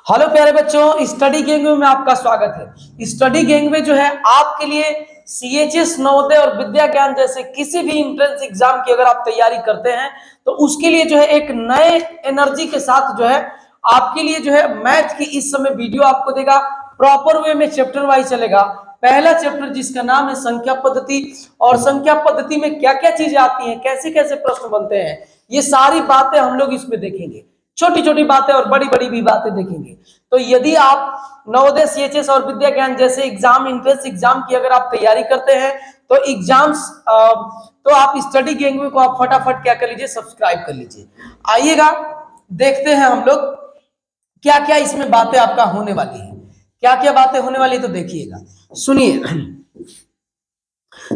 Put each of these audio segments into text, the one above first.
Hello प्यारे बच्चों, study gang में आपका स्वागत है। स्टडी गैंग में जो है आपके लिए सीएचएस, नवोदय और विद्या ज्ञान जैसे किसी भी एंट्रेंस एग्जाम की अगर आप तैयारी करते हैं तो उसके लिए जो है एक नए एनर्जी के साथ जो है आपके लिए जो है मैथ की इस समय वीडियो आपको देगा। प्रॉपर वे में चैप्टर वाइज चलेगा। पहला चैप्टर जिसका नाम है संख्या पद्धति, और संख्या पद्धति में क्या क्या चीजें आती हैं, कैसे कैसे प्रश्न बनते हैं, ये सारी बातें हम लोग इसमें देखेंगे। छोटी छोटी बातें और बड़ी बड़ी भी बातें देखेंगे। तो यदि आप नवोदय, सीएचएस और विद्या ज्ञान जैसे एग्जाम, एंट्रेंस एग्जाम की अगर आप तैयारी करते हैं तो एग्जाम्स तो आप स्टडी गैंग को आप फटाफट क्या कर लीजिए, सब्सक्राइब कर लीजिए। आइएगा देखते हैं हम लोग क्या क्या इसमें बातें आपका होने वाली है, क्या क्या बातें होने वाली है। तो देखिएगा, सुनिए।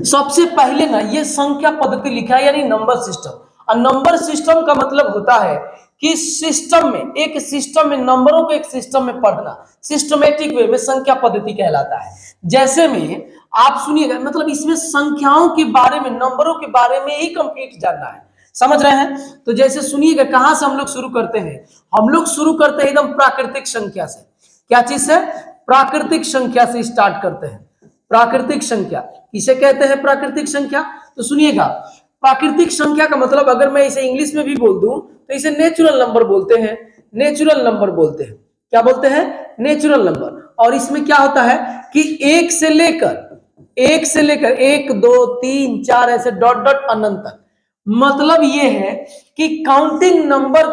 सबसे पहले ना ये संख्या पद्धति लिखा है, यानी नंबर सिस्टम। और नंबर सिस्टम का मतलब होता है कि सिस्टम में, एक सिस्टम में नंबरों को एक सिस्टम में पढ़ना, सिस्टमेटिक वे में संख्या पद्धति कहलाता है। जैसे में आप सुनिएगा, मतलब इसमें संख्याओं के बारे में, नंबरों के बारे में ही कंप्लीट जानना है, समझ रहे हैं। तो जैसे सुनिएगा, कहां से हम लोग शुरू करते हैं, हम लोग शुरू करते हैं एकदम प्राकृतिक संख्या से। क्या चीज से? प्राकृतिक संख्या से स्टार्ट करते हैं। प्राकृतिक संख्या किसे कहते हैं? प्राकृतिक संख्या। तो सुनिएगा, प्राकृतिक संख्या का मतलब अगर मैं इसे इंग्लिश में भी बोल दूं तो इसे नेचुरल नंबर बोलते हैं। नेचुरल नंबर बोलते हैं। क्या बोलते हैं? Natural number. और इसमें क्या होता है कि एक से लेकर 1 2 3 4 ऐसे डॉट डॉट अनंत तक। मतलब ये है कि काउंटिंग नंबर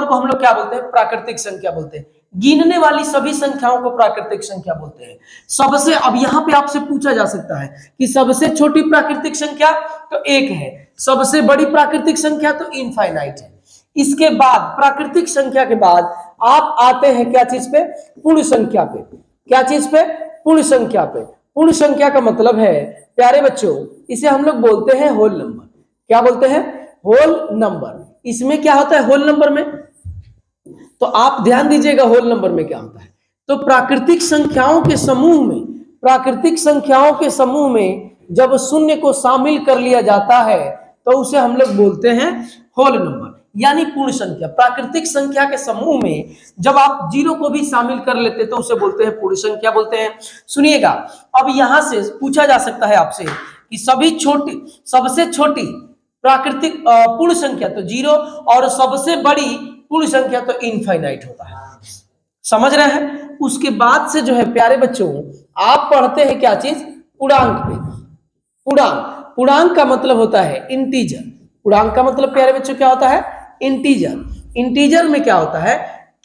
को हम लोग क्या बोलते हैं? प्राकृतिक संख्या बोलते हैं। गिनने वाली सभी संख्याओं को प्राकृतिक संख्या बोलते हैं। सबसे, अब यहां पे आपसे पूछा जा सकता है कि सबसे छोटी प्राकृतिक संख्या तो 1 है, सबसे बड़ी प्राकृतिक संख्या तो इनफाइनाइट है। इसके बाद प्राकृतिक संख्या के बाद आप आते हैं क्या चीज पे? पूर्ण संख्या पे। क्या चीज पे? पूर्ण संख्या पे। पूर्ण संख्या का मतलब है प्यारे बच्चों, इसे हम लोग बोलते हैं होल नंबर। क्या बोलते हैं? Whole number. इसमें क्या होता है होल नंबर में? तो आप ध्यान दीजिएगा होल नंबर में क्या होता है। तो प्राकृतिक संख्याओं के समूह में जब शून्य को शामिल कर लिया जाता है तो उसे हम लोग बोलते हैं होल नंबर, यानी पूर्ण संख्या। प्राकृतिक संख्या के समूह में जब आप जीरो को भी शामिल कर लेते तो उसे बोलते हैं पूर्ण संख्या बोलते हैं। सुनिएगा, अब यहां से पूछा जा सकता है आपसे कि सबसे छोटी प्राकृतिक पूर्ण संख्या तो 0 और सबसे बड़ी पूर्ण संख्या तो इनफाइनाइट होता है। समझ रहे हैं? उसके बाद से जो है प्यारे बच्चों आप पढ़ते हैं क्या चीज? पूर्णांक पे। पूर्णांक का मतलब होता है इंटीजर। पूर्णांक का मतलब प्यारे बच्चों क्या होता है? इंटीजर। इंटीजर में क्या होता है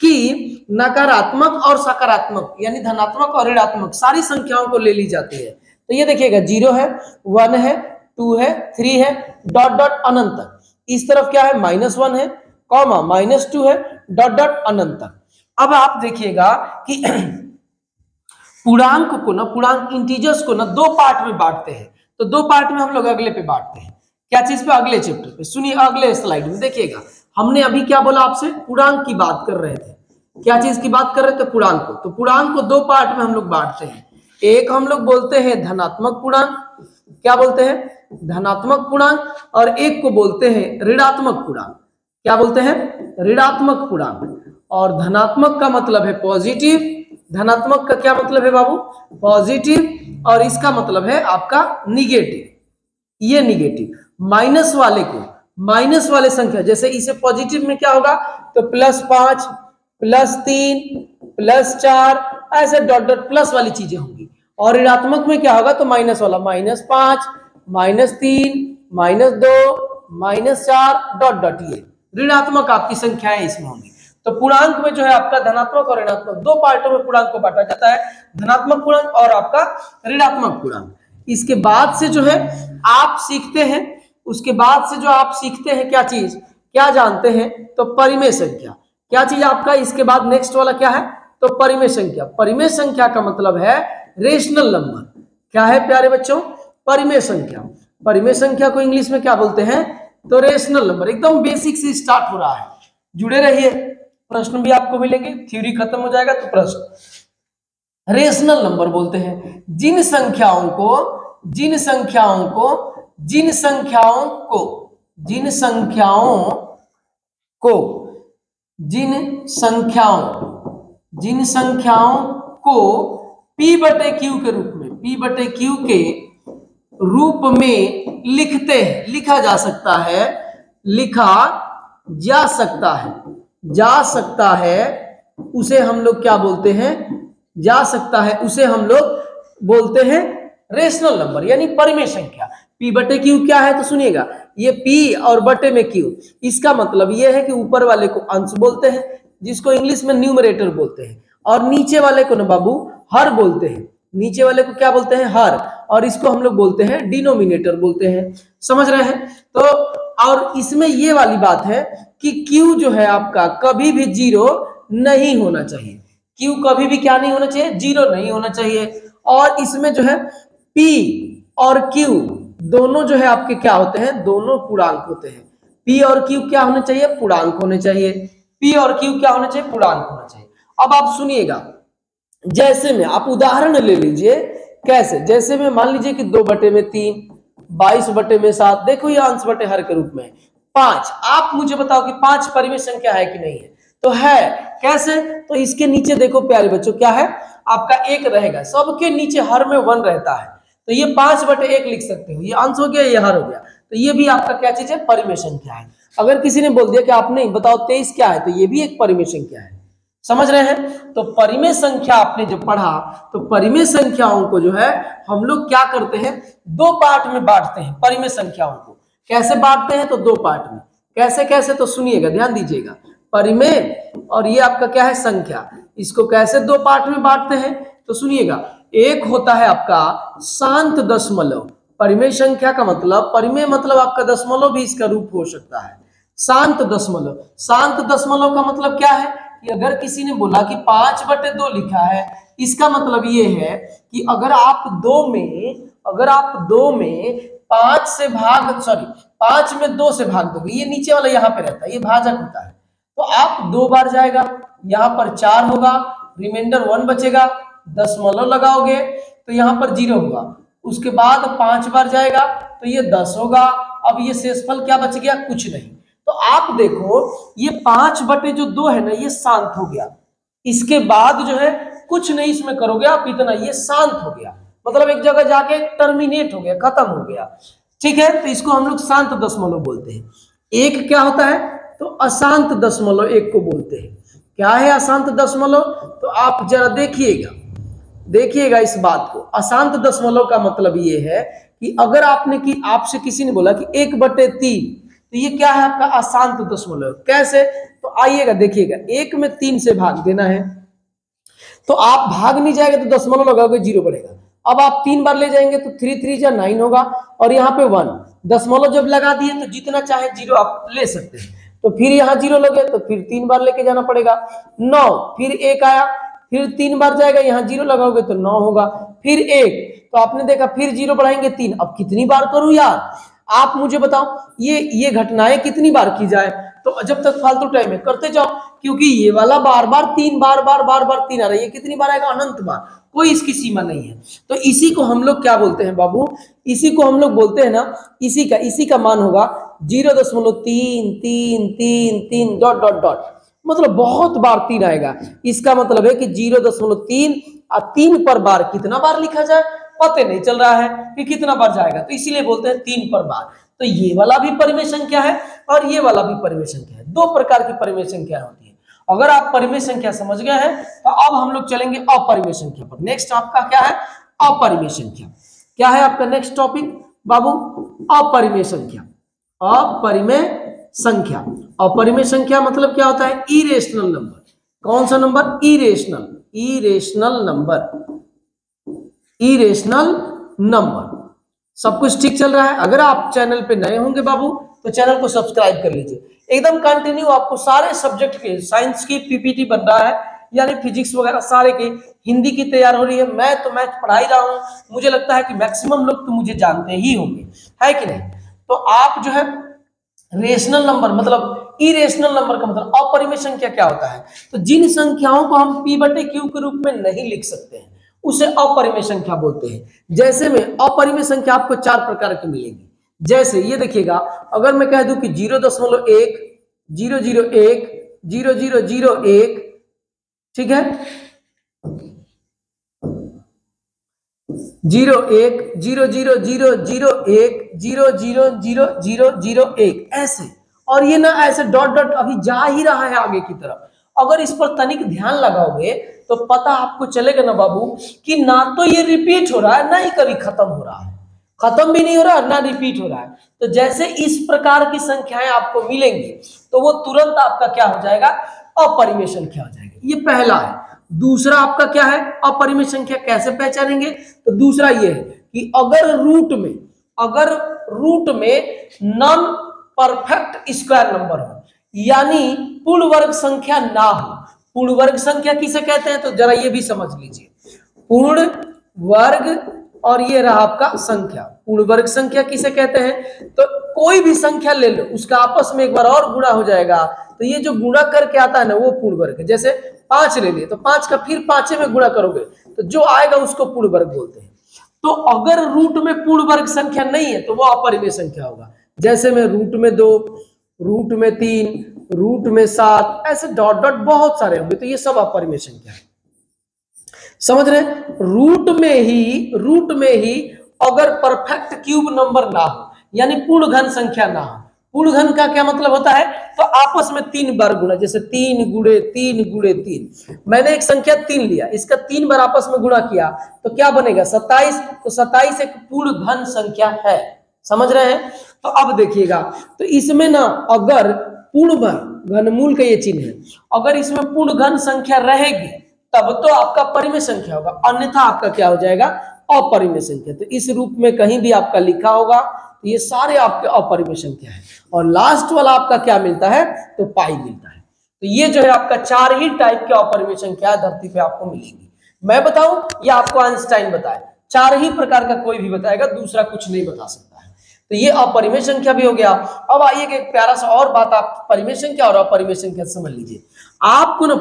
कि नकारात्मक और सकारात्मक, यानी धनात्मक और ऋणात्मक सारी संख्याओं को ले ली जाती है। तो ये देखिएगा, 0 है, 1 है, 2 है, 3 है, डॉट डॉट अनंत तक। इस तरफ क्या है? -1 है, कॉमा -2 है, डॉट डॉट अनंत तक। अब आप देखिएगा कि पूर्णांक इंटीजर्स को ना 2 पार्ट में बांटते हैं। तो 2 पार्ट में हम लोग अगले पे बांटते हैं। क्या चीज पे? अगले चैप्टर पे। सुनिए अगले स्लाइड में देखिएगा, हमने अभी क्या बोला आपसे? पूर्णांक की बात कर रहे थे। क्या चीज की बात कर रहे थे? पूर्णांक को। तो पूर्णांक को 2 पार्ट में हम लोग बांटते हैं। एक हम लोग बोलते हैं धनात्मक पूर्णांक। क्या बोलते हैं? धनात्मक पूर्णांक। और एक को बोलते हैं ऋणात्मक पूर्णांक। क्या बोलते हैं? ऋणात्मक पूर्णांक। और धनात्मक का मतलब है पॉजिटिव। धनात्मक का क्या मतलब है बाबू? पॉजिटिव। और इसका मतलब है आपका निगेटिव। ये निगेटिव। माइनस वाले संख्या, जैसे इसे पॉजिटिव में क्या होगा? तो +5, +3, +4 ऐसे डॉट डॉट प्लस वाली चीजें होंगी। और ऋणात्मक में क्या होगा? तो माइनस वाला, -5, -3, -2, -4 डॉट डॉट। ये ऋणात्मक आपकी संख्याएं इसमें होंगी। तो पूर्णांक में जो है आपका धनात्मक और ऋणात्मक 2 पार्टों में पूर्णांक को बांटा जाता है, धनात्मक पूर्णांक और आपका ऋणात्मक पूर्णांक। इसके बाद से जो है आप सीखते हैं, उसके बाद से जो आप सीखते हैं क्या चीज, क्या जानते हैं? तो परिमेय संख्या। क्या चीज आपका इसके बाद नेक्स्ट वाला क्या है? तो परिमेय संख्या। परिमेय संख्या का मतलब है रेशनल नंबर। क्या है प्यारे बच्चों? परिमेय संख्या। परिमेय संख्या को इंग्लिश में क्या बोलते हैं? तो रेशनल नंबर। एकदम बेसिक से स्टार्ट हो रहा है, जुड़े रहिए। प्रश्न भी आपको मिलेंगे, थ्योरी खत्म हो जाएगा तो प्रश्न। रेशनल नंबर बोलते हैं जिन संख्याओं को जिन संख्याओं को p बटे क्यू के रूप में लिखते हैं, लिखा जा सकता है, उसे हम लोग क्या बोलते हैं, उसे हम लोग बोलते हैं रेशनल नंबर यानी परिमेय संख्या। p बटे क्यू क्या है तो सुनिएगा, ये p और बटे में q, इसका मतलब ये है कि ऊपर वाले को अंश बोलते हैं जिसको इंग्लिश में न्यूमरेटर बोलते हैं, और नीचे वाले को ना बाबू हर बोलते हैं, नीचे वाले को क्या बोलते हैं, हर, और इसको हम लोग बोलते हैं डिनोमिनेटर बोलते हैं। समझ रहे हैं? तो और इसमें ये वाली बात है कि q जो है आपका कभी भी जीरो नहीं होना चाहिए, q कभी भी क्या नहीं होना चाहिए, जीरो नहीं होना चाहिए। और इसमें जो है p और q दोनों जो है आपके क्या होते हैं, दोनों पूर्णांक होते हैं। p और q क्या होने चाहिए, पूर्णांक होने चाहिए, p और q क्या होना चाहिए, पूर्णांक होना चाहिए। अब आप सुनिएगा, जैसे में आप उदाहरण ले लीजिए, कैसे, जैसे में मान लीजिए कि 2 बटे में 3, 22 बटे में 7, देखो ये अंश बटे हर के रूप में 5। आप मुझे बताओ कि 5 परिमेय संख्या है कि नहीं है, तो है। कैसे, तो इसके नीचे देखो प्यारे बच्चों क्या है आपका 1 रहेगा, सबके नीचे हर में 1 रहता है, तो ये 5 बटे 1 लिख सकते हो, ये अंश हो गया, ये हर हो गया, तो ये भी आपका क्या चीज है, परिमेय संख्या है। अगर किसी ने बोल दिया कि आप नहीं बताओ 23 क्या है, तो ये भी एक परिमेय संख्या है। समझ रहे हैं? तो परिमेय संख्या आपने जब पढ़ा तो परिमेय संख्याओं को जो है हम लोग क्या करते हैं, 2 पार्ट में बांटते हैं। परिमेय संख्याओं को कैसे बांटते हैं, तो 2 पार्ट में। कैसे कैसे, तो सुनिएगा, ध्यान दीजिएगा, परिमेय और ये आपका क्या है, संख्या, इसको कैसे 2 पार्ट में बांटते हैं तो सुनिएगा। एक होता है आपका शांत दशमलव, परिमेय संख्या का मतलब, परिमेय मतलब आपका दशमलव भी इसका रूप हो सकता है, शांत दशमलव। शांत दशमलव का मतलब क्या है कि अगर किसी ने बोला कि 5 बटे 2 लिखा है, इसका मतलब ये है कि अगर आप 2 में 5 से भाग, सॉरी 5 में 2 से भाग दोगे, ये नीचे वाला यहाँ पे रहता है, ये भाजक होता है, तो आप 2 बार जाएगा, यहाँ पर 4 होगा, रिमाइंडर 1 बचेगा, दशमलव लगाओगे तो यहाँ पर 0 होगा, उसके बाद 5 बार जाएगा तो ये 10 होगा। अब ये शेषफल क्या बच गया, कुछ नहीं। तो आप देखो ये 5 बटे जो 2 है ना, ये शांत हो गया, इसके बाद जो है कुछ नहीं इसमें करोगे आप, इतना ये शांत हो गया, मतलब एक जगह जाके टर्मिनेट हो गया, खत्म हो गया। ठीक है, तो इसको हम लोग शांत दशमलव बोलते हैं। एक क्या होता है, तो अशांत दशमलव एक को बोलते हैं। क्या है अशांत दशमलव, तो आप जरा देखिएगा इस बात को। अशांत दशमलव का मतलब ये है कि अगर आपसे किसी ने बोला कि 1 बटे 3, तो ये क्या है आपका अशांत दशमलव। कैसे, तो आइएगा देखिएगा, 1 में 3 से भाग देना है, तो आप भाग नहीं जाएंगे तो दशमलव लगाओगे 0 बढ़ेगा। अब आप 3 बार ले जाएंगे तो 3 3 जा 9 होगा, और यहाँ पे 1, दशमलव जब लगा दिए तो जितना चाहे 0 आप ले सकते हैं। तो फिर यहाँ 0 लगे तो फिर 3 बार लेके जाना पड़ेगा, 9, फिर 1 आया, फिर 3 बार जाएगा, यहाँ 0 लगाओगे तो 9 होगा, फिर 1, तो आपने देखा फिर 0 बढ़ाएंगे 3। अब कितनी बार करूं यार, आप मुझे बताओ, ये घटनाएं कितनी बार की जाए, तो जब तक फालतू टाइम है करते जाओ, क्योंकि ये वाला बार बार 3 बार बार 3 आ रहा है, ये कितनी बार आएगा, अनंत बार, कोई इसकी सीमा नहीं है। तो इसी को हम लोग क्या बोलते हैं बाबू, इसी को हम लोग बोलते हैं ना, इसी का मान होगा 0.33333 डॉट डॉट डॉट, मतलब बहुत बार 3 आएगा। इसका मतलब है कि 0.3 और 3 पर बार कितना बार लिखा जाए पता नहीं चल रहा है कि कितना बार जाएगा, तो इसीलिए बोलते हैं 3 पर बार। तो ये वाला भी परिमेय संख्या है और ये वाला भी परिमेय संख्या है। 2 प्रकार की परिमेय संख्या होती है। अगर आप परिमेय संख्या समझ गए हैं तो अब हम लोग चलेंगे अपरिमेय संख्या पर। नेक्स्ट आपका क्या है, अपरिमेय संख्या। क्या है आपका नेक्स्ट टॉपिक बाबू, अपरिमेय संख्या। अपरिमेय संख्या, अपरिमेय संख्या मतलब क्या होता है, इरेशनल नंबर। कौन सा नंबर, इरेशनल नंबर। सब कुछ ठीक चल रहा है। अगर आप चैनल पे नए होंगे बाबू तो चैनल को सब्सक्राइब कर लीजिए, एकदम कंटिन्यू आपको सारे सब्जेक्ट के, साइंस की पीपीटी बन रहा है, यानी फिजिक्स वगैरह सारे की, हिंदी की तैयार हो रही है, मैथ तो मैथ पढ़ा ही रहा हूँ। मुझे लगता है कि मैक्सिमम लोग तो मुझे जानते ही होंगे, है कि नहीं। तो आप जो है रेशनल नंबर मतलब इरेशनल नंबर का मतलब अपरिमेय संख्या क्या होता है, तो जिन संख्याओं को हम p बटे q के रूप में नहीं लिख सकते हैं उसे अपरिमेय संख्या बोलते हैं। जैसे में अपरिमेय संख्या आपको 4 प्रकार की मिलेगी। जैसे ये देखिएगा, अगर मैं कह दूं कि 0.1 001 0001, ठीक है, 01 00001 00001 ऐसे, और ये ना ऐसे डॉट डॉट अभी जा ही रहा है आगे की तरफ। अगर इस पर तनिक ध्यान लगाओगे तो पता आपको चलेगा ना बाबू कि ना तो ये रिपीट हो रहा है ना ही कभी खत्म हो रहा है, खत्म भी नहीं हो रहा है ना रिपीट हो रहा है। तो जैसे इस प्रकार की संख्याएं आपको मिलेंगी तो वो तुरंत आपका क्या हो जाएगा, अपरिमेय संख्या हो जाएगी। ये पहला है। दूसरा आपका क्या है, अपरिमेय संख्या कैसे पहचानेंगे, तो दूसरा ये है कि अगर रूट में नॉन परफेक्ट स्क्वायर नंबर हो, यानी पूर्ण वर्ग संख्या ना हो। पूर्ण वर्ग संख्या किसे कहते हैं, तो जरा ये भी समझ लीजिए। पूर्ण वर्ग और ये रहा आपका संख्या, पूर्ण वर्ग संख्या किसे कहते हैं, तो कोई भी संख्या ले लो उसका आपस में एक बार और गुणा हो जाएगा, तो ये जो गुणा करके आता है ना वो पूर्ण वर्ग है। जैसे 5 ले लिए तो 5 का फिर 5 में गुणा करोगे तो जो आएगा उसको पूर्ण वर्ग बोलते हैं। तो अगर रूट में पूर्ण वर्ग संख्या नहीं है तो वो अपरिमेय संख्या होगा। जैसे में रूट में 2, रूट में 3, रूट में 7, ऐसे डॉट डॉट बहुत सारे होंगे, तो ये सब अपरिमेय संख्या है। समझ रहे, रूट में ही अगर परफेक्ट क्यूब नंबर ना हो, यानी पूर्ण घन संख्या ना हो। पूर्ण घन का क्या मतलब होता है, तो आपस में 3 बार गुणा, जैसे 3 गुणे 3 गुणे 3। मैंने एक संख्या 3 लिया, इसका 3 बार आपस में गुणा किया तो क्या बनेगा, 27। तो 27 एक पूर्ण घन संख्या है। समझ रहे हैं। तो अब देखिएगा, तो इसमें ना अगर पूर्ण घनमूल का ये चिन्ह है, अगर इसमें पूर्ण घन संख्या रहेगी तब तो आपका परिमेय संख्या होगा, अन्यथा आपका क्या हो जाएगा, अपरिमेय संख्या। तो इस रूप में कहीं भी आपका लिखा होगा तो ये सारे आपके अपरिमेय संख्या है। और लास्ट वाला आपका क्या मिलता है, तो पाई मिलता है। तो ये जो है आपका 4 ही टाइप के अपरिमेय संख्या धरती पे आपको मिलेगी। मैं बताऊं या आपको आइंस्टाइन बताए, 4 ही प्रकार का कोई भी बताएगा, दूसरा कुछ नहीं बता सकता है। तो ये अपरिमेय संख्या भी हो गया। अब आइए एक प्यारा सा और बात, आप परिमेय संख्या और अपरिमेय संख्या समझ लीजिए। आपको ना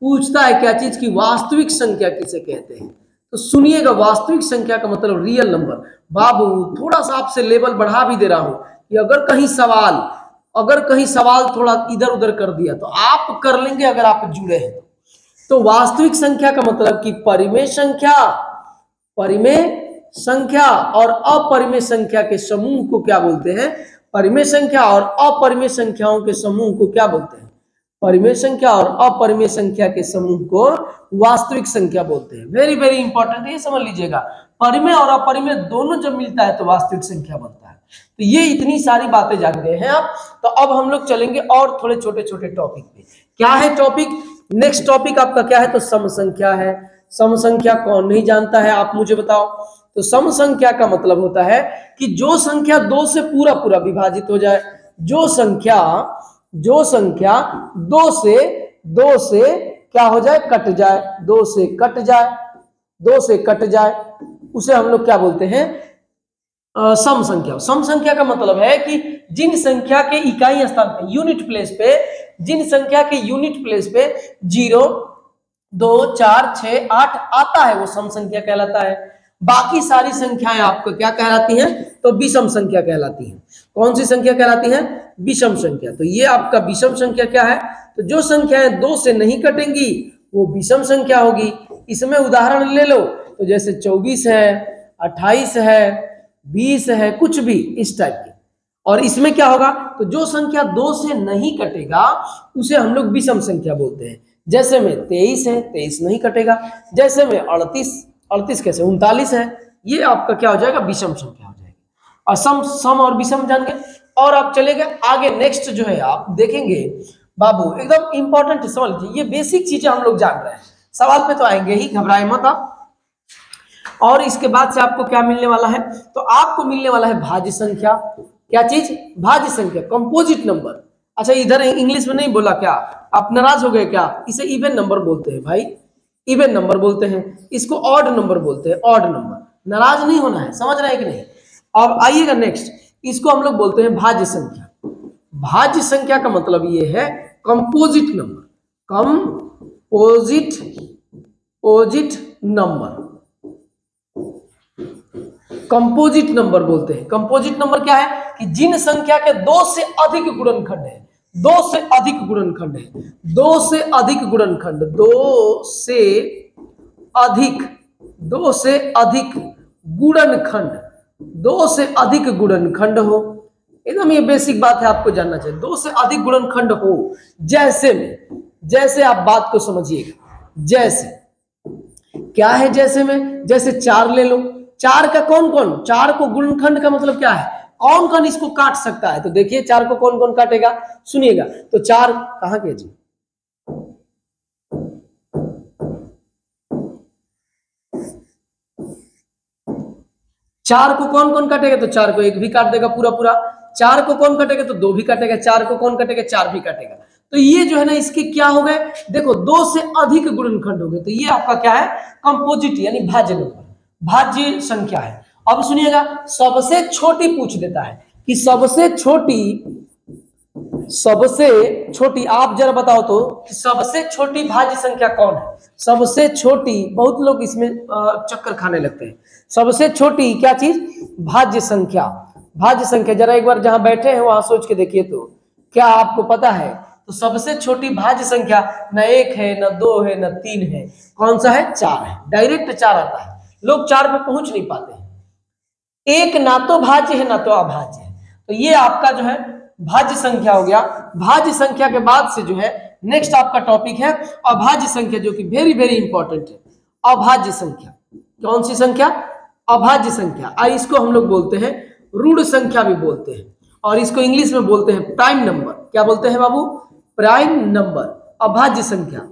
पूछता है क्या चीज की, वास्तविक संख्या किसे कहते हैं। तो सुनिएगा, वास्तविक संख्या का मतलब रियल नंबर। बाबू थोड़ा सा आपसे लेवल बढ़ा भी दे रहा हूं कि अगर कहीं सवाल थोड़ा इधर उधर कर दिया तो आप कर लेंगे अगर आप जुड़े हैं। तो वास्तविक संख्या का मतलब कि परिमेय संख्या और अपरिमेय संख्या के समूह को क्या बोलते हैं, परिमेय संख्या और अपरिमेय संख्याओं के समूह को क्या बोलते हैं, परिमेय संख्या और अपरिमेय संख्या के समूह को वास्तविक संख्या बोलते हैं। वेरी वेरी इंपॉर्टेंट, ये समझ लीजिएगा। परिमेय और अपरिमेय दोनों जब मिलता है तो वास्तविक संख्या बनता है। तो ये इतनी सारी बातें जान गए हैं आप। तो अब हम लोग चलेंगे और थोड़े छोटे छोटे टॉपिक पे। क्या है टॉपिक, नेक्स्ट टॉपिक आपका क्या है, तो सम संख्या है। सम संख्या कौन नहीं जानता है, आप मुझे बताओ। तो सम संख्या का मतलब होता है कि जो संख्या 2 से पूरा पूरा विभाजित हो जाए, जो संख्या 2 से क्या हो जाए, कट जाए, 2 से कट जाए, उसे हम लोग क्या बोलते हैं, सम संख्या। सम संख्या का मतलब है कि जिन संख्या के इकाई स्थान पे, यूनिट प्लेस पे, जिन संख्या के यूनिट प्लेस पे 0, 2, 4, 6, 8 आता है वो सम संख्या कहलाता है। बाकी सारी संख्याएं आपको क्या कहलाती हैं, तो विषम संख्या कहलाती हैं। कौन सी संख्या कहलाती है, विषम संख्या। तो ये आपका विषम संख्या क्या है, तो जो संख्याएं 2 से नहीं कटेंगी वो विषम संख्या होगी। इसमें उदाहरण ले लो, तो जैसे 24 है, 28 है, 20 है, कुछ भी इस टाइप के। और इसमें क्या होगा, तो जो संख्या 2 से नहीं कटेगा उसे हम लोग विषम संख्या बोलते हैं। जैसे में 23 है, 23 नहीं कटेगा। जैसे में 38 कैसे, 39 है, ये आपका क्या हो जाएगा, विषम संख्या हो जाएगी। और सम और विषम जान गए। और आप चलेंगे आगे, नेक्स्ट जो है आप देखेंगे बाबू, एकदम इंपॉर्टेंट समझ लीजिए, ये बेसिक चीजें हम लोग जान रहे हैं, सवाल पे तो आएंगे ही, घबराए मत आप। और इसके बाद से आपको क्या मिलने वाला है, तो आपको मिलने वाला है भाज्य संख्या। क्या चीज, भाज्य संख्या, कंपोजिट नंबर। अच्छा इधर इंग्लिश में नहीं बोला क्या, आप नाराज हो गए क्या, इसे इवन नंबर बोलते हैं भाई, इवन नंबर बोलते हैं। इसको ऑड नंबर बोलते हैं, ऑड नंबर। नाराज नहीं होना है, समझ रहे हैं कि नहीं। अब आइएगा नेक्स्ट, इसको हम लोग बोलते हैं भाज्य संख्या। भाज्य संख्या का मतलब ये है कंपोजिट नंबर, कंपोजिट नंबर बोलते हैं। कंपोजिट नंबर क्या है कि जिन संख्या के 2 से अधिक गुणनखंड है, दो से अधिक गुणनखंड है, दो से अधिक गुणनखंड, दो से अधिक, दो से अधिक गुणनखंड, दो से अधिक गुणनखंड हो, एकदम ये बेसिक बात है, आपको जानना चाहिए। दो से अधिक गुणनखंड हो, जैसे में, जैसे आप बात को समझिएगा, जैसे क्या है, जैसे में, जैसे 4 ले लो, 4 का कौन कौन, 4 को गुणनखंड का मतलब क्या है, कौन कौन इसको काट सकता है, तो देखिए 4 को कौन कौन काटेगा, सुनिएगा। तो 4 कहां के जी, 4 को कौन कौन काटेगा, तो 4 को 1 भी काट देगा पूरा पूरा, 4 को कौन काटेगा, तो 2 भी काटेगा, 4 को कौन काटेगा, 4 भी काटेगा। तो ये जो है ना, इसके क्या हो गए, देखो 2 से अधिक गुणनखंड हो गए, तो ये आपका क्या है, कंपोजिट यानी भाज्य नंबर, भाज्य संख्या है। अब सुनिएगा, सबसे छोटी पूछ देता है कि सबसे छोटी, सबसे छोटी, आप जरा बताओ तो सबसे छोटी भाज्य संख्या कौन है, सबसे छोटी, बहुत लोग इसमें चक्कर खाने लगते हैं। सबसे छोटी क्या चीज, भाज्य संख्या, भाज्य संख्या, जरा एक बार जहां बैठे हैं वहां सोच के देखिए, तो क्या आपको पता है, तो सबसे छोटी भाज्य संख्या न 1 है, न 2 है, न 3 है, कौन सा है, 4 है, डायरेक्ट 4 आता है, लोग 4 पे पहुंच नहीं पाते हैं। 1 ना तो भाज्य है ना तो अभाज्य है, तो ये आपका जो है भाज्य संख्या हो गया। भाज्य संख्या के बाद से जो है नेक्स्ट आपका टॉपिक है अभाज्य संख्या, जो कि वेरी वेरी इंपॉर्टेंट है। अभाज्य संख्या, कौन सी संख्या, अभाज्य संख्या, और इसको हम लोग बोलते हैं ऋण संख्या भी बोलते हैं, और इसको इंग्लिश में बोलते हैं प्राइम नंबर। क्या बोलते हैं बाबू, प्राइम नंबर, अभाज्य संख्या।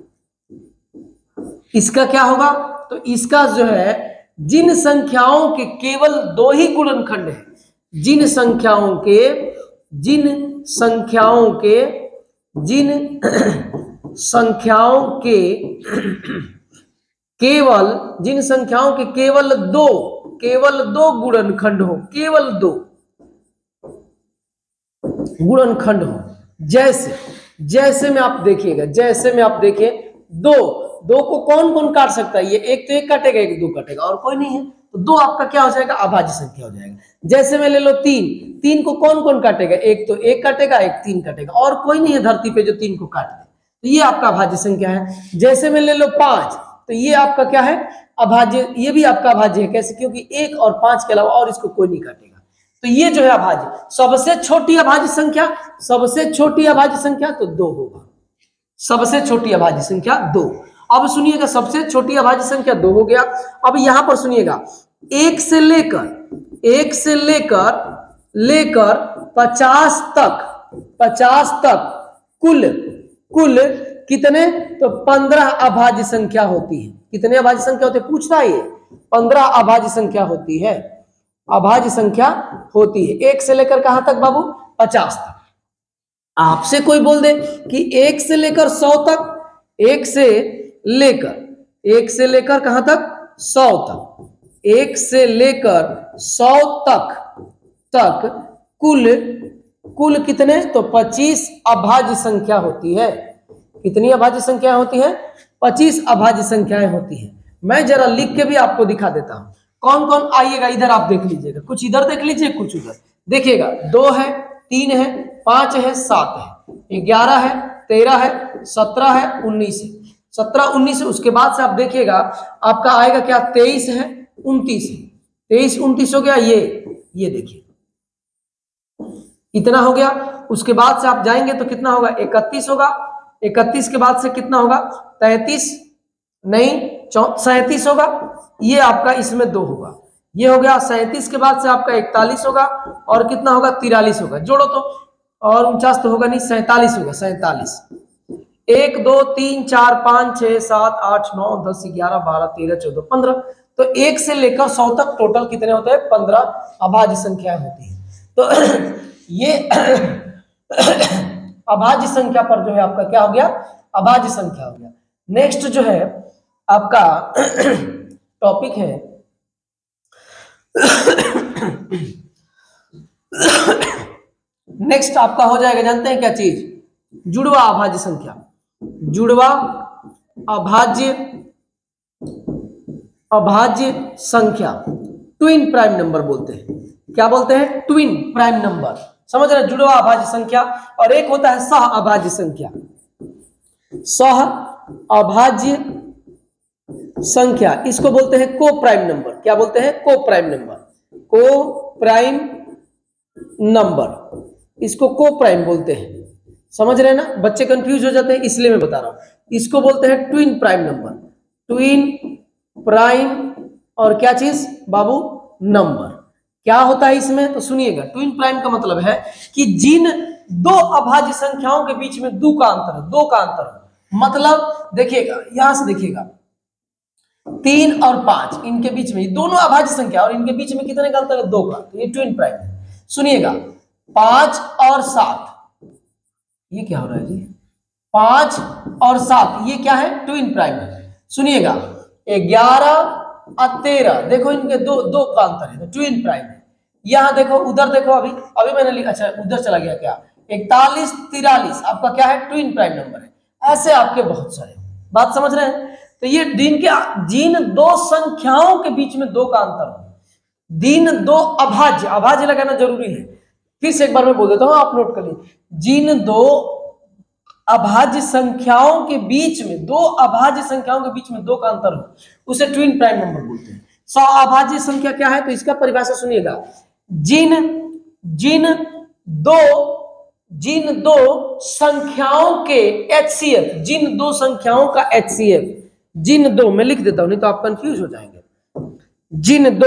इसका क्या होगा, तो इसका जो है जिन संख्याओं के केवल 2 ही गुणनखंड है, जिन संख्याओं के, जिन संख्याओं के, जिन संख्याओं के केवल, जिन संख्याओं के केवल 2 गुणनखंड हो, केवल 2 गुणनखंड हो, जैसे, जैसे में आप देखिएगा, जैसे में आप देखिए, 2 को कौन कौन काट सकता है, ये 1 तो 1 काटेगा, 1 2 काटेगा, और कोई नहीं है, तो 2 आपका क्या हो जाएगा, अभाज्य संख्या हो जाएगा। जैसे में ले लो 3 को कौन कौन काटेगा, 1 तो 1 काटेगा, 1 3 काटेगा, और कोई नहीं है धरती पे जो 3 को काट दे, तो ये आपका अभाज्य संख्या है। जैसे में ले लो 5, तो ये आपका क्या है, अभाज्य, ये भी आपका अभाज्य है। कैसे, क्योंकि 1 और 5 के अलावा और इसको कोई नहीं काटेगा, तो ये जो है अभाज्य। सबसे छोटी अभाज्य संख्या, सबसे छोटी अभाज्य संख्या तो 2 होगा, सबसे छोटी अभाज्य संख्या 2। अब सुनिएगा, सबसे छोटी अभाज्य संख्या 2 हो गया। अब यहां पर सुनिएगा, 1 से लेकर 50 तक कुल कितने, तो 15 अभाज्य संख्या होती है। कितने अभाज्य संख्या होते हैं, पूछता है ये, 15 अभाज्य संख्या होती है, अभाज्य संख्या होती है। 1 से लेकर कहां तक बाबू, 50 तक। आपसे कोई बोल दे कि 1 से लेकर 100 तक, 1 से लेकर कहां तक, 100 तक, 1 से लेकर 100 तक कुल कितने, तो 25 अभाज्य संख्या होती है। कितनी अभाज्य संख्या होती है, 25 अभाज्य संख्याएं होती है। मैं जरा लिख के भी आपको दिखा देता हूं कौन कौन, आइएगा इधर, आप देख लीजिएगा, कुछ इधर देख लीजिए, कुछ उधर देखिएगा। 2 है, 3 है, 5 है, 7 है, 11 है, 13 है, 17 है, 19 है, 17 19 है। उसके बाद से आप देखिएगा आपका आएगा क्या, 23 है, 29 है, 23 29 हो गया, ये देखिए इतना हो गया। उसके बाद से आप जाएंगे तो कितना होगा, 31 होगा, 31 के बाद से कितना होगा, 33 नहीं 37 होगा, ये आपका इसमें 2 होगा, ये हो गया। 37 के बाद से आपका 41 होगा, और कितना होगा, 43 होगा, जोड़ो तो, और 49 तो होगा नहीं, 47 होगा, 47। 1 2 3 4 5 6 7 8 9 10 11 12 13 14 15, तो 1 से लेकर 100 तक टोटल कितने होते हैं, 15 अभाज्य संख्याएं होती है। तो ये अभाज्य संख्या पर जो है आपका क्या हो गया, अभाज्य संख्या हो गया। नेक्स्ट जो है आपका टॉपिक है नेक्स्ट आपका हो जाएगा, जानते हैं क्या चीज, जुड़वा अभाज्य संख्या। जुड़वा अभाज्य संख्या, ट्विन प्राइम नंबर बोलते हैं। क्या बोलते हैं, ट्विन प्राइम नंबर। समझ रहे, जुड़वा अभाज्य संख्या। और एक होता है सह अभाज्य संख्या। सह अभाज्य संख्या इसको बोलते हैं को प्राइम नंबर। क्या बोलते हैं? को प्राइम नंबर। को प्राइम नंबर, इसको को प्राइम बोलते हैं। समझ रहे हैं ना, बच्चे कंफ्यूज हो जाते हैं इसलिए मैं बता रहा हूं। इसको बोलते हैं twin prime number. Twin prime और क्या चीज बाबू? नंबर। क्या होता है इसमें? तो सुनिएगा, ट्विन प्राइम का मतलब है कि जिन दो अभाज्य संख्याओं के बीच में दो का अंतर है। मतलब देखिएगा, यहां से देखिएगा 3 और 5 इनके बीच में, दोनों अभाज्य संख्या और इनके बीच में कितने का अंतर है? 2 का। तो ये ट्विन प्राइम है। सुनिएगा 5 और 7, ये क्या हो रहा है जी? 5 और 7 ये क्या है? ट्विन प्राइम है। सुनिएगा 11 और 13, देखो इनके दो का अंतर है, तो ट्विन प्राइम है। यहां देखो, उधर देखो, अभी मैंने लिखा, अच्छा उधर चला गया क्या? 41 43 आपका क्या है? ट्विन प्राइम नंबर है। ऐसे आपके बहुत सारे, बात समझ रहे हैं? तो ये जिन दो संख्याओं के बीच में 2 का अंतर हो, जिन दो अभाज्य लगाना जरूरी है। फिर से एक बार मैं बोल देता हूं, आप नोट कर लीजिए। जिन दो अभाज्य संख्याओं के बीच में, दो अभाज्य संख्याओं के बीच में 2 का अंतर हो, उसे ट्विन प्राइम नंबर बोलते हैं। सह-अभाज्य संख्या क्या है? तो इसका परिभाषा सुनिएगा। जिन दो संख्याओं के HCF, जिन दो संख्याओं का HCF, जिन दो, मैं लिख देता हूं नहीं तो आप कंफ्यूज हो जाएंगे। जिन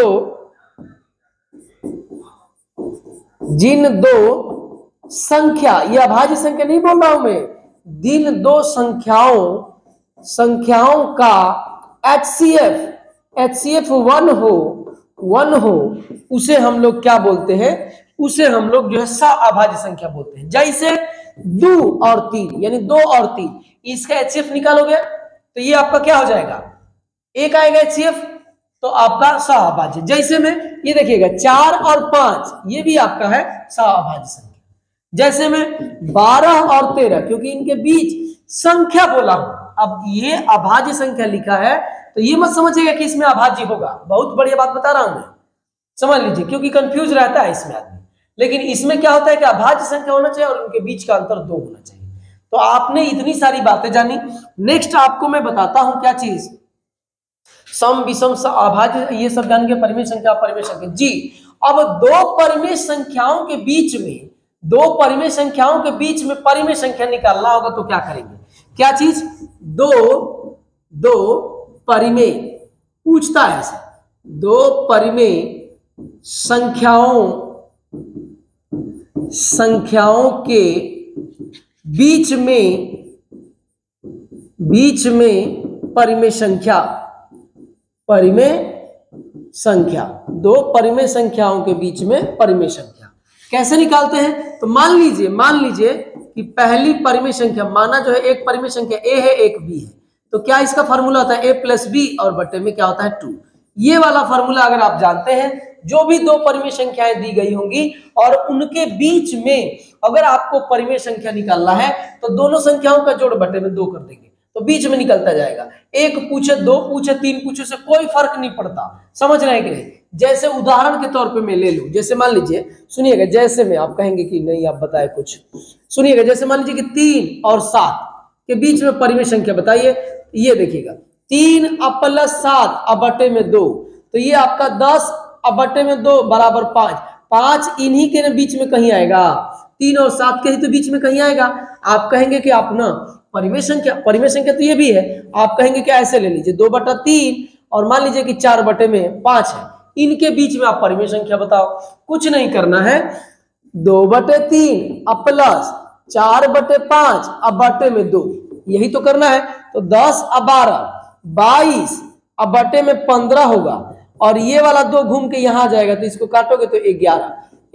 दो संख्या, ये अभाज्य संख्या नहीं बोल रहा हूं मैं, जिन दो संख्याओं का HCF 1 हो, उसे हम लोग क्या बोलते हैं? उसे हम लोग जो है सह-अभाज्य संख्या बोलते हैं। जैसे 2 और 3, यानी 2 और 3, इसका HCF निकालोगे तो ये आपका क्या हो जाएगा? 1 आएगा HCF, तो आपका सह-अभाज्य। जैसे में ये देखिएगा 4 और 5, ये भी आपका है सह-अभाज्य संख्या। जैसे में 12 और 13, क्योंकि इनके बीच संख्या बोला हूं, अब ये अभाज्य संख्या लिखा है तो ये मत समझिएगा कि इसमें अभाज्य होगा। बहुत बढ़िया बात बता रहा हूं मैं, समझ लीजिए, क्योंकि कंफ्यूज रहता है इसमें आदमी। लेकिन इसमें क्या होता है कि अभाज्य संख्या होना चाहिए और उनके बीच का अंतर 2 होना चाहिए। तो आपने इतनी सारी बातें जानी। नेक्स्ट आपको मैं बताता हूं क्या चीज, सम विषम अभाज्य, ये सब जान के परिमेय संख्या अपरिमेय संख्या जी। अब दो परिमेय संख्याओं के बीच में परिमेय संख्या निकालना होगा तो क्या करेंगे? क्या चीज? दो परिमेय पूछता है ऐसे, दो परिमेय संख्याओं के बीच में परिमेय संख्या, दो परिमेय संख्याओं के बीच में परिमेय संख्या कैसे निकालते हैं? तो मान लीजिए कि पहली परिमेय संख्या, माना जो है एक परिमेय संख्या a है, एक b है, तो क्या इसका फॉर्मूला होता है? a + b और बटे में क्या होता है? 2। ये वाला फॉर्मूला अगर आप जानते हैं, जो भी दो परिमेय संख्याएं दी गई होंगी और उनके बीच में अगर आपको परिमेय संख्या निकालना है तो दोनों संख्याओं का जोड़ बटे में 2 कर देंगे, तो बीच में निकलता जाएगा। 1 पूछे, 2 पूछे, 3 पूछे से कोई फर्क नहीं पड़ता। समझ रहे हैं कि नहीं? जैसे उदाहरण के तौर पे मैं ले लूं, जैसे मान लीजिए, सुनिएगा, जैसे में आप कहेंगे कि नहीं आप बताए कुछ, सुनिएगा, जैसे मान लीजिए कि 3 और 7 के बीच में परिमेय संख्या बताइए। ये देखिएगा 3 + 7 बटे में 2, तो ये आपका 10 बटे में 2 बराबर 5। 5 इन्हीं के बीच में कहीं आएगा, 3 और 7 के ही तो बीच में कहीं आएगा। आप कहेंगे कि आप ना परिमेय संख्या तो ये भी है, आप कहेंगे कि ऐसे ले लीजिए 2/3 और मान लीजिए कि 4/5 है, इनके बीच में आप परिमेय संख्या बताओ। कुछ नहीं करना है, 2/3 प्लस 4/5 बटे में 2, यही तो करना है। तो 10 और 12 22 बटे में 15 होगा, और ये वाला 2 घूम के यहां आ जाएगा, तो इसको काटोगे तो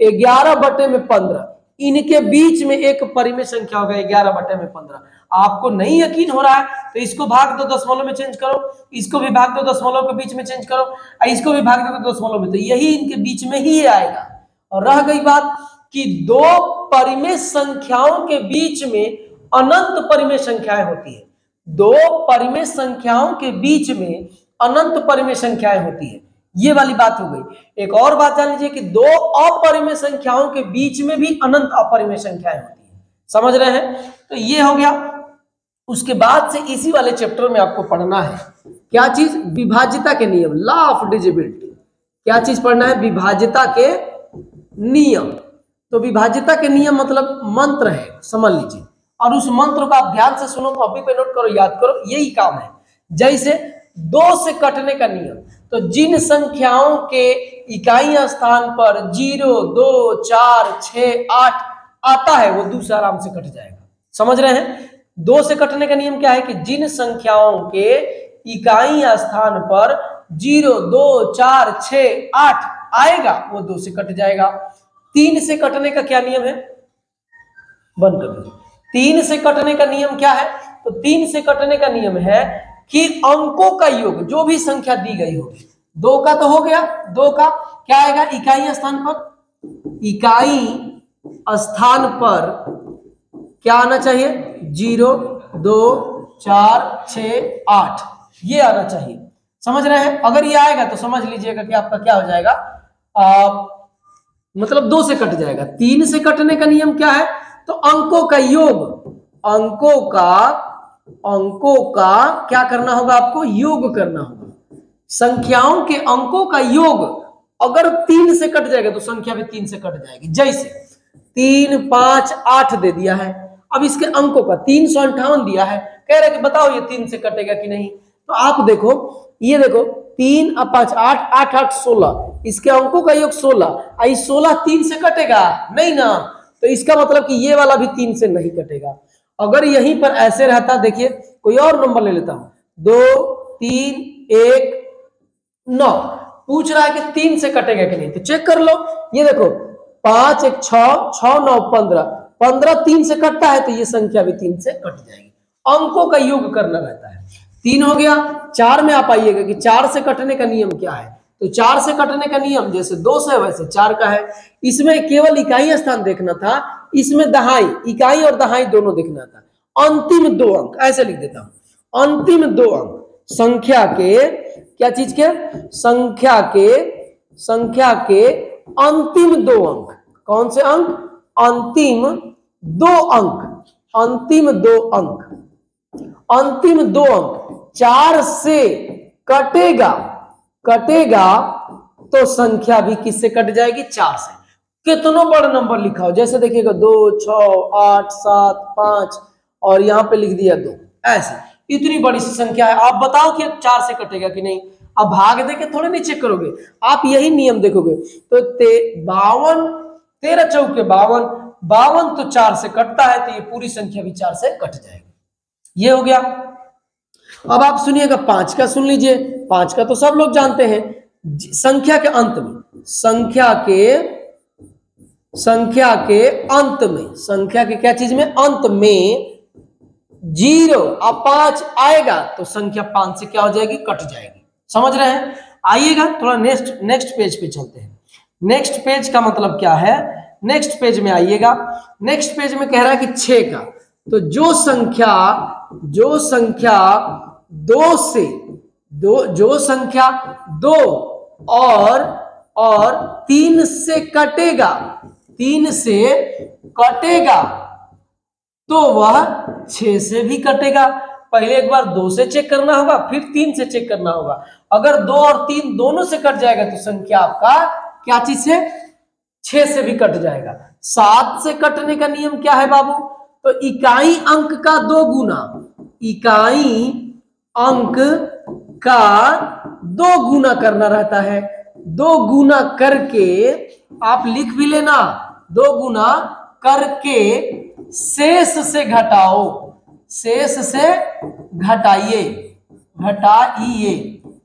11 बटे में 15, इनके बीच में एक परिमेय संख्या होगा 11 बटे में 15। आपको नहीं यकीन हो रहा है तो इसको भाग दो दशमलव में चेंज करो, इसको भी भाग दो दशमलव के बीच में चेंज करो, इसको भी भाग दो दशमलव में, तो यही इनके बीच में ही आएगा। और रह गई बात कि दो परिमेय संख्याओं के बीच में अनंत परिमेय संख्याएं होती है, दो परिमेय संख्याओं के बीच में अनंत परिमेय संख्याएं होती है। ये वाली बात हो गई। एक और बात जान लीजिए कि दो अपरिमेय संख्याओं के बीच में भी अनंत अपरिमेय संख्याएं होती है, समझ रहे हैं। तो ये हो गया। उसके बाद से इसी वाले चैप्टर में आपको पढ़ना है क्या चीज, विभाज्यता के नियम, लॉ ऑफ डिविजिबिलिटी। क्या चीज पढ़ना है, विभाज्यता के नियम। तो विभाज्यता के नियम मतलब मंत्र है, समझ लीजिए, और उस मंत्र को आप ध्यान से सुनो, कॉपी पे नोट करो, याद करो, यही काम है। जैसे 2 से कटने का नियम, तो जिन संख्याओं के इकाई स्थान पर 0, 2, 4, 6, 8 आता है वो दूसरा आराम से कट जाएगा, समझ रहे हैं। 2 से कटने का नियम क्या है कि जिन संख्याओं के इकाई स्थान पर 0, 2, 4, 6, 8 आएगा वो 2 से कट जाएगा। 3 से कटने का क्या नियम है, बंद कर दीजिए। 3 से कटने का नियम क्या है, तो 3 से कटने का नियम है कि अंकों का योग, जो भी संख्या दी गई होगी, 2 का तो हो गया, 2 का क्या आएगा, इकाई स्थान पर, इकाई स्थान पर क्या आना चाहिए, 0, 2, 4, 6, 8 ये आना चाहिए, समझ रहे हैं। अगर ये आएगा तो समझ लीजिएगा कि आपका क्या हो जाएगा, मतलब 2 से कट जाएगा। 3 से कटने का नियम क्या है, तो अंकों का योग, अंकों का क्या करना होगा, आपको योग करना होगा। संख्याओं के अंकों का योग अगर 3 से कट जाएगा तो संख्या भी 3 से कट जाएगी। जैसे 3, 5, 8 दे दिया है, अब इसके अंकों का 358 दिया है, कह रहे कि बताओ ये 3 से कटेगा कि नहीं। तो आप देखो, ये देखो 3 और 5, 8, 8, 8, 16, इसके अंकों का योग 16, आई 16 3 से कटेगा नहीं ना, तो इसका मतलब कि ये वाला भी 3 से नहीं कटेगा। अगर यहीं पर ऐसे रहता, देखिए कोई और नंबर ले लेता हूं, 2, 3, 1, 9, पूछ रहा है कि 3 से कटेगा कि नहीं, तो चेक कर लो। ये देखो 5, 1, 6, 6, 9, 15, 15 3 से कटता है तो ये संख्या भी 3 से कट जाएगी। अंकों का योग करना रहता है। 3 हो गया। 4 में आप आइएगा कि 4 से कटने का नियम क्या है, तो 4 से कटने का नियम जैसे 2 से वैसे 4 का है। इसमें केवल इकाई स्थान देखना था, इसमें दहाई, इकाई और दहाई दोनों देखना था। अंतिम 2 अंक ऐसे लिख देता हूं, अंतिम 2 अंक संख्या के, क्या चीज के, संख्या के अंतिम 2 अंक, कौन से अंक, अंतिम 2 अंक, अंतिम 2 अंक, अंतिम 2 अंक 4 से कटेगा तो संख्या भी किससे कट जाएगी, 4 से। कितना बड़ा नंबर लिखा हो, जैसे देखिएगा 2, 6, 8, 7, 5 और यहां पे लिख दिया 2, ऐसे इतनी बड़ी सी संख्या है। आप बताओ कि 4 से कटेगा कि नहीं। अब भाग दे के थोड़े नहीं चेक करोगे, आप यही नियम देखोगे। तो 52, 13 चौके 52, 52 तो 4 से कटता है, तो ये पूरी संख्या भी 4 से कट जाएगी। ये हो गया। अब आप सुनिएगा 5 का, सुन लीजिए। 5 का तो सब लोग जानते हैं, संख्या के अंत में, संख्या के क्या चीज में, अंत में 0 और 5 आएगा तो संख्या 5 से क्या हो जाएगी, कट जाएगी, समझ रहे हैं। आइएगा थोड़ा नेक्स्ट पेज पे चलते हैं। नेक्स्ट पेज का मतलब क्या है, नेक्स्ट पेज में आइएगा। नेक्स्ट पेज में कह रहा है कि 6 का, तो जो संख्या 2 और 3 से कटेगा तो वह 6 से भी कटेगा। पहले एक बार 2 से चेक करना होगा, फिर 3 से चेक करना होगा। अगर 2 और 3 दोनों से कट जाएगा तो संख्या आपका क्या चीज से, 6 से भी कट जाएगा। 7 से कटने का नियम क्या है बाबू, तो इकाई अंक का 2 गुना, इकाई अंक का 2 गुना करना रहता है। 2 गुना करके आप लिख भी लेना, 2 गुना करके शेष से घटाओ, शेष से घटाइए।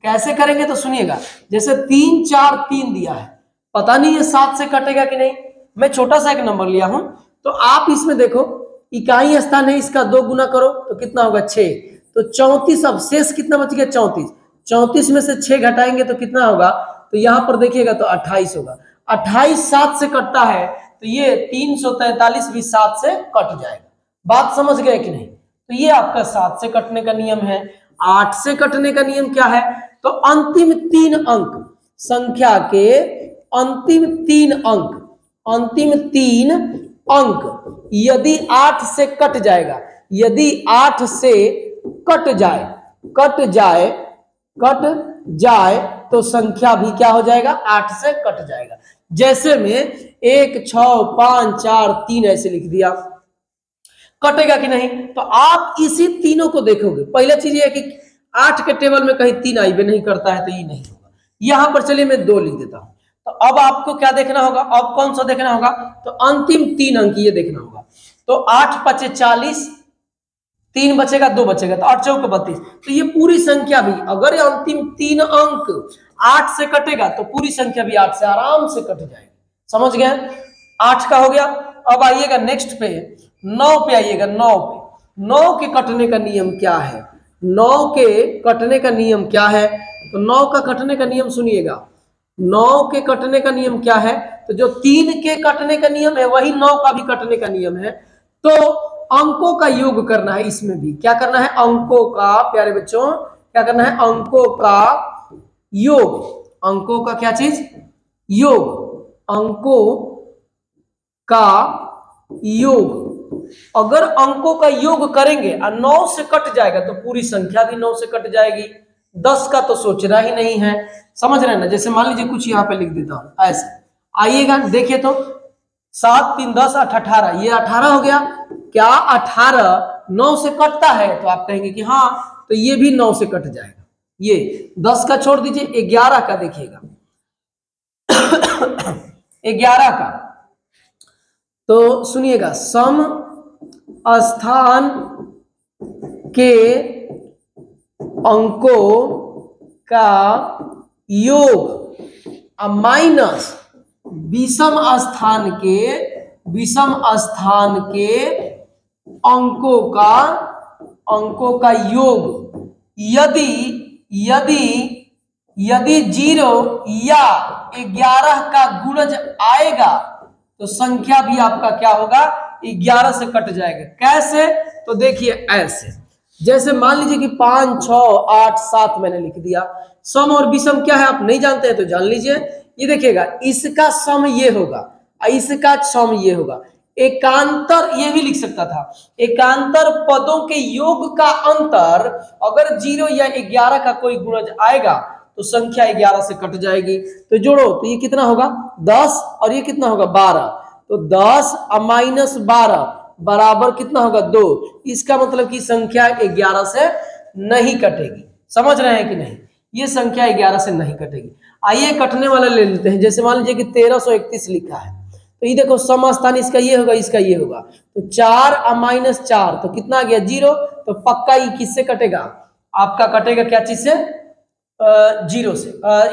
कैसे करेंगे तो सुनिएगा। जैसे 3, 4, 3 दिया है, पता नहीं ये 7 से कटेगा कि नहीं। मैं छोटा सा एक नंबर लिया हूं, तो आप इसमें देखो इकाई स्थान है, इसका 2 गुना करो तो कितना होगा, 6, तो 34। अब शेष कितना बच गया, 34। 34 में से 6 घटाएंगे तो कितना होगा, तो यहां पर देखिएगा तो 28 होगा। 28 7 से कटता है, तो ये 343 भी 7 से कट जाएगा। बात समझ गए कि नहीं। तो ये आपका 7 से कटने का नियम है। 8 से कटने का नियम क्या है, तो अंतिम 3 अंक संख्या के अंतिम 3 अंक, अंतिम 3 अंक यदि 8 से कट जाएगा, यदि 8 से कट जाए तो संख्या भी क्या हो जाएगा, 8 से कट जाएगा। जैसे में 1 6 5 4 3 ऐसे लिख दिया, कटेगा कि नहीं? तो आप इसी तीनों को देखोगे। पहला चीज ये है कि 8 के टेबल में कहीं 3 आईबे नहीं करता है, तो ये नहीं होगा। यहां पर चलिए मैं 2 लिख देता हूं। तो अब आपको क्या देखना होगा, अब कौन सा देखना होगा, तो अंतिम 3 अंक ये देखना होगा। तो 8 5 40, 3 बचेगा 2 बचेगा, तो 8 चौक 32। तो ये पूरी संख्या भी अगर ये अंतिम 3 अंक 8 से कटेगा तो पूरी संख्या भी 8 से आराम से कट जाएगी। समझ गए? 8 का हो गया। अब आइएगा नेक्स्ट पे, 9 पे आइएगा। 9 पे, 9 के कटने का नियम क्या है? 9 के कटने का नियम क्या है? तो 9 का कटने का नियम सुनिएगा। 9 के कटने का नियम क्या है? तो जो 3 के कटने का नियम है वही 9 का भी कटने का नियम है। तो अंकों का योग करना है, इसमें भी क्या करना है, अंकों का, प्यारे बच्चों क्या करना है, अंकों का योग। अंकों का क्या चीज, योग, अंकों का योग। अगर अंकों का योग करेंगे और 9 से कट जाएगा तो पूरी संख्या भी 9 से कट जाएगी। 10 का तो सोचना ही नहीं है। समझ रहे हैं ना? जैसे मान लीजिए कुछ यहां पे लिख देता हूं ऐसे, आइएगा देखिए तो 7 3 10 8 18, ये 18 हो गया। क्या 18 9 से कटता है? तो आप कहेंगे कि हाँ, तो ये भी 9 से कट जाएगा। ये 10 का छोड़ दीजिए, 11 का देखिएगा 11 का, तो सुनिएगा, सम स्थान के अंकों का योग माइनस विषम स्थान के अंकों का योग। यदि 0 या 11 का गुणज आएगा तो संख्या भी आपका क्या होगा, 11 से कट जाएगा। कैसे? तो देखिए ऐसे, जैसे मान लीजिए कि 5 6 8 7 मैंने लिख दिया। सम और विषम क्या है आप नहीं जानते हैं तो जान लीजिए। ये देखिएगा, इसका सम ये होगा, इसका सम ये होगा। एकांतर ये भी लिख सकता था, एकांतर पदों के योग का अंतर अगर 0 या 11 का कोई गुणज आएगा तो संख्या 11 से कट जाएगी। तो जोड़ो तो ये कितना होगा, 10, और ये कितना होगा, 12। तो 10 माइनस 12 बराबर कितना होगा, 2। इसका मतलब कि संख्या 11 से नहीं कटेगी। समझ रहे हैं कि नहीं? ये संख्या 11 से नहीं कटेगी। आइए कटने वाला ले लेते हैं। जैसे मान लीजिए कि 1331 लिखा है, तो ये देखो सम स्थान इसका ये होगा, इसका ये होगा। तो 4 माइनस 4 तो कितना आ गया, 0। तो पक्का ये किससे कटेगा, आपका कटेगा क्या चीज से, 0 से,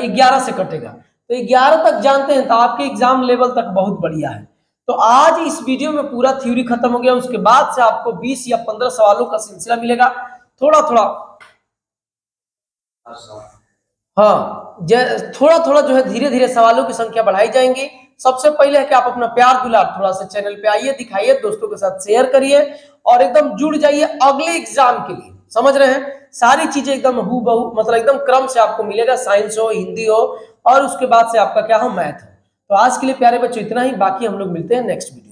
11 से कटेगा। तो 11 तक जानते हैं तो आपके एग्जाम लेवल तक बहुत बढ़िया है। तो आज इस वीडियो में पूरा थ्योरी खत्म हो गया। उसके बाद से आपको 20 या 15 सवालों का सिलसिला मिलेगा, थोड़ा थोड़ा, हाँ थोड़ा थोड़ा जो है धीरे धीरे सवालों की संख्या बढ़ाई जाएंगी। सबसे पहले है कि आप अपना प्यार दुलार थोड़ा सा चैनल पे आइए, दिखाइए, दोस्तों के साथ शेयर करिए और एकदम जुड़ जाइए अगले एग्जाम के लिए। समझ रहे हैं? सारी चीजें एकदम हूबहू, मतलब एकदम क्रम से आपको मिलेगा। साइंस हो, हिंदी हो, और उसके बाद से आपका क्या हो, मैथ हो। तो आज के लिए प्यारे बच्चों इतना ही, बाकी हम लोग मिलते हैं नेक्स्ट वीडियो।